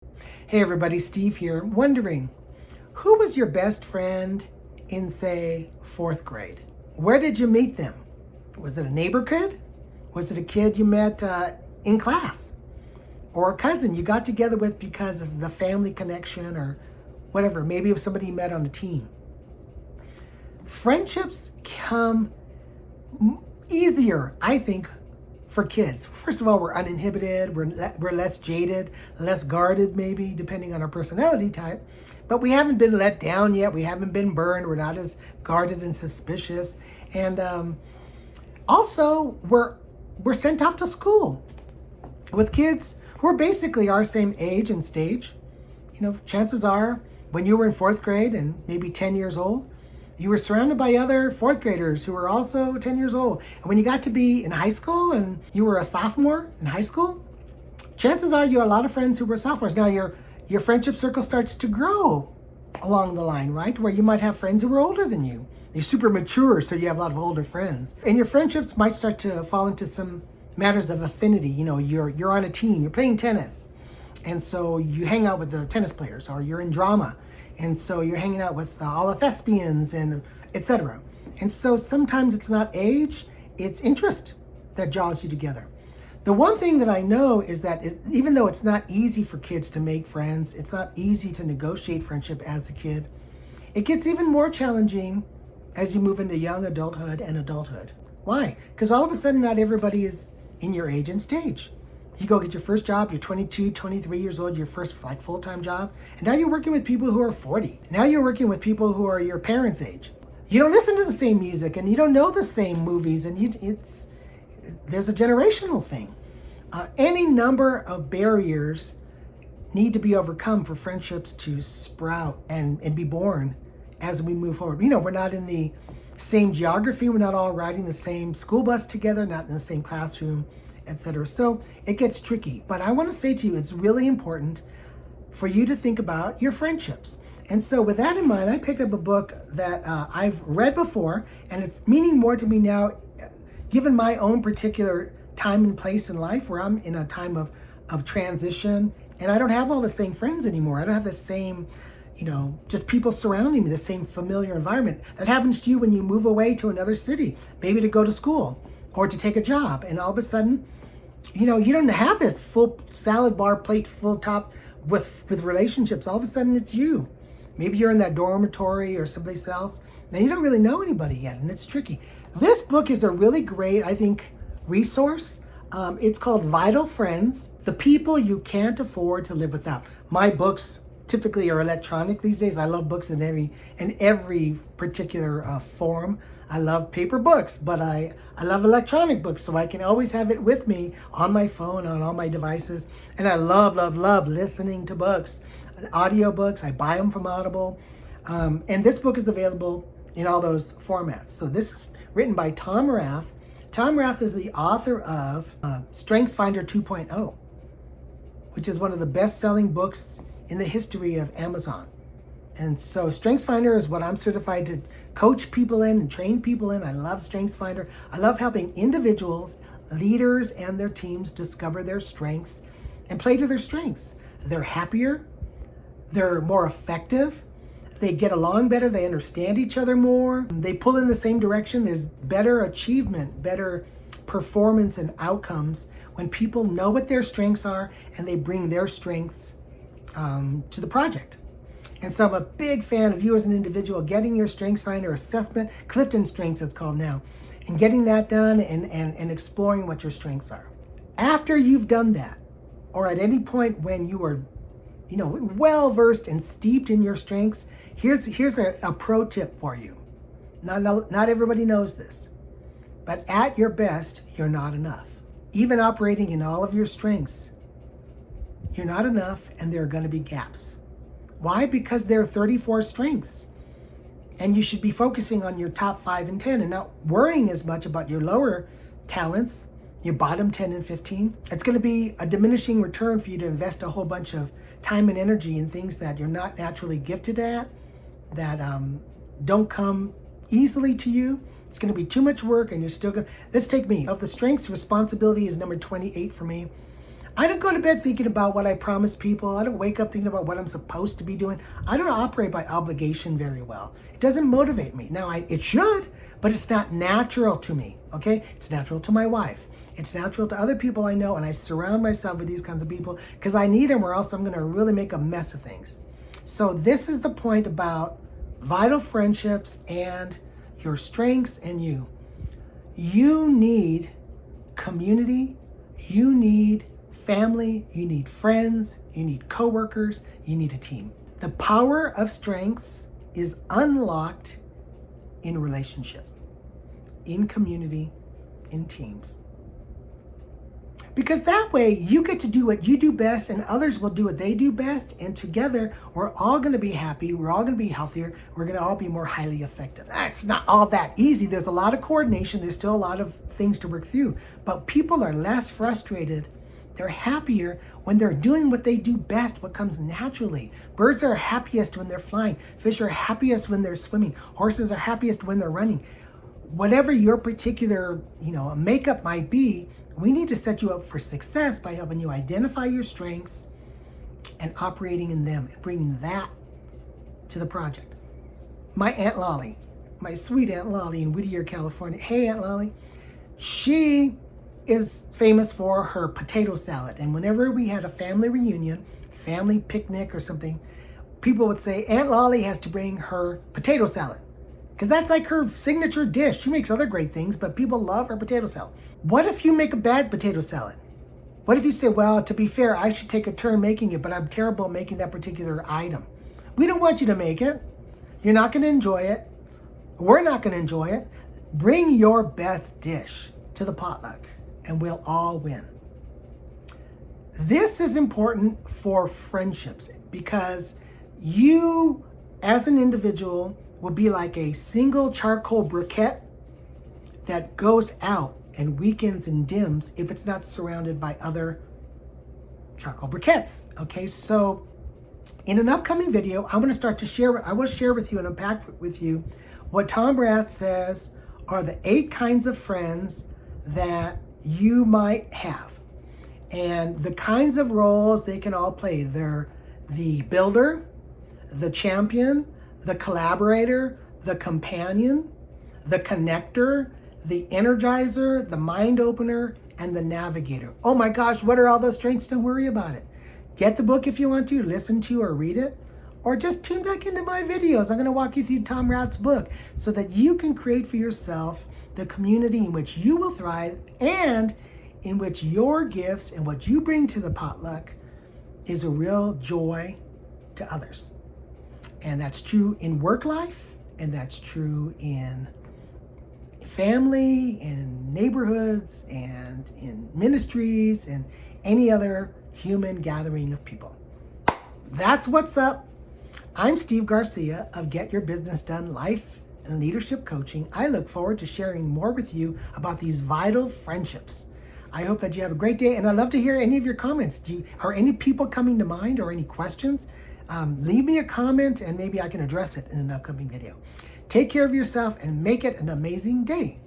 Hey everybody, Steve here. Wondering, who was your best friend in, say, fourth grade? Where did you meet them? Was it a neighbor kid? Was it a kid you met in class? Or a cousin you got together with because of the family connection or whatever? Maybe it was somebody you met on a team. Friendships come easier, I think, for kids. First of all, we're uninhibited, we're less jaded, less guarded maybe, depending on our personality type. But we haven't been let down yet. We haven't been burned. We're not as guarded and suspicious. And also, we're sent off to school with kids who are basically our same age and stage. Chances are, when you were in fourth grade and maybe 10 years old, you were surrounded by other fourth graders who were also 10 years old. And when you got to be in high school and you were a sophomore in high school, chances are you had a lot of friends who were sophomores. Now your friendship circle starts to grow along the line, right? Where you might have friends who were older than you. You're super mature, so you have a lot of older friends. And your friendships might start to fall into some matters of affinity. You're on a team, you're playing tennis. And so you hang out with the tennis players, or you're in drama. And so you're hanging out with all the thespians and etc. And so sometimes it's not age, it's interest that draws you together. The one thing that I know is that even though it's not easy for kids to make friends, it's not easy to negotiate friendship as a kid, it gets even more challenging as you move into young adulthood and adulthood. Why? Because all of a sudden not everybody is in your age and stage. You go get your first job, you're 22, 23 years old, your first full-time job, and now you're working with people who are 40. Now you're working with people who are your parents' age. You don't listen to the same music and you don't know the same movies, and there's a generational thing. Any number of barriers need to be overcome for friendships to sprout and be born as we move forward. We're not in the same geography, we're not all riding the same school bus together, not in the same classroom, etc. So it gets tricky. But I want to say to you, it's really important for you to think about your friendships. And so with that in mind, I picked up a book that I've read before, and it's meaning more to me now, given my own particular time and place in life where I'm in a time of transition, and I don't have all the same friends anymore. I don't have the same, just people surrounding me, the same familiar environment. That happens to you when you move away to another city, maybe to go to school or to take a job, and all of a sudden, you don't have this full salad bar plate full top with relationships. All of a sudden it's you. Maybe you're in that dormitory or someplace else, and you don't really know anybody yet, and it's tricky. This book is a really great, I think, resource. It's called Vital Friends, The People You Can't Afford to Live Without. My books typically are electronic these days. I love books in every particular form. I love paper books, but I love electronic books, so I can always have it with me on my phone, on all my devices. And I love listening to books, audio books. I buy them from Audible. And this book is available in all those formats. So this is written by Tom Rath. Tom Rath is the author of StrengthsFinder 2.0, which is one of the best-selling books in the history of Amazon. And so StrengthsFinder is what I'm certified to coach people in and train people in. I love StrengthsFinder. I love helping individuals, leaders, and their teams discover their strengths and play to their strengths. They're happier, they're more effective, they get along better, they understand each other more, they pull in the same direction. There's better achievement, better performance and outcomes when people know what their strengths are and they bring their strengths to the project. And so I'm a big fan of you as an individual getting your StrengthsFinder assessment, Clifton Strengths it's called now, and getting that done and exploring what your strengths are. After you've done that, or at any point when you are, well versed and steeped in your strengths, here's a pro tip for you. Not everybody knows this, but at your best, you're not enough. Even operating in all of your strengths, you're not enough, and there are going to be gaps. Why? Because there are 34 strengths, and you should be focusing on your top 5 and 10 and not worrying as much about your lower talents, your bottom 10 and 15. It's going to be a diminishing return for you to invest a whole bunch of time and energy in things that you're not naturally gifted at, that don't come easily to you. It's going to be too much work, and you're still going to... Let's take me. Of the strengths, responsibility is number 28 for me. I don't go to bed thinking about what I promised people. I don't wake up thinking about what I'm supposed to be doing. I don't operate by obligation very well. It doesn't motivate me. Now, it should, but it's not natural to me, okay? It's natural to my wife. It's natural to other people I know, and I surround myself with these kinds of people because I need them, or else I'm going to really make a mess of things. So this is the point about vital friendships and your strengths and you. You need community. You need family. You need friends. You need coworkers. You need a team. The power of strengths is unlocked in relationship, in community, in teams. Because that way you get to do what you do best and others will do what they do best. And together we're all going to be happy. We're all going to be healthier. We're going to all be more highly effective. It's not all that easy. There's a lot of coordination. There's still a lot of things to work through. But people are less frustrated. They're happier when they're doing what they do best, what comes naturally. Birds are happiest when they're flying. Fish are happiest when they're swimming. Horses are happiest when they're running. Whatever your particular, makeup might be, we need to set you up for success by helping you identify your strengths and operating in them and bringing that to the project. My Aunt Lolly, my sweet Aunt Lolly in Whittier, California. Hey, Aunt Lolly. She is famous for her potato salad. And whenever we had a family reunion, family picnic or something, people would say, Aunt Lolly has to bring her potato salad. Because that's like her signature dish. She makes other great things, but people love her potato salad. What if you make a bad potato salad? What if you say, well, to be fair, I should take a turn making it, but I'm terrible at making that particular item? We don't want you to make it. You're not going to enjoy it. We're not going to enjoy it. Bring your best dish to the potluck, and we'll all win. This is important for friendships because you, as an individual, will be like a single charcoal briquette that goes out and weakens and dims if it's not surrounded by other charcoal briquettes. Okay, so in an upcoming video, I will share with you and unpack with you what Tom Rath says are the 8 kinds of friends that you might have and the kinds of roles they can all play. They're the builder, the champion, the collaborator, the companion, the connector, the energizer, the mind opener, and the navigator. Oh my gosh, what are all those strengths? Don't worry about it. Get the book if you want to, listen to or read it, or just tune back into my videos. I'm going to walk you through Tom Rath's book so that you can create for yourself the community in which you will thrive and in which your gifts and what you bring to the potluck is a real joy to others. And that's true in work life, and that's true in family, in neighborhoods, and in ministries, and any other human gathering of people. That's what's up. I'm Steve Garcia of Get Your Business Done Life and Leadership Coaching. I look forward to sharing more with you about these vital friendships. I hope that you have a great day, and I'd love to hear any of your comments. Are any people coming to mind or any questions? Leave me a comment and maybe I can address it in an upcoming video. Take care of yourself and make it an amazing day.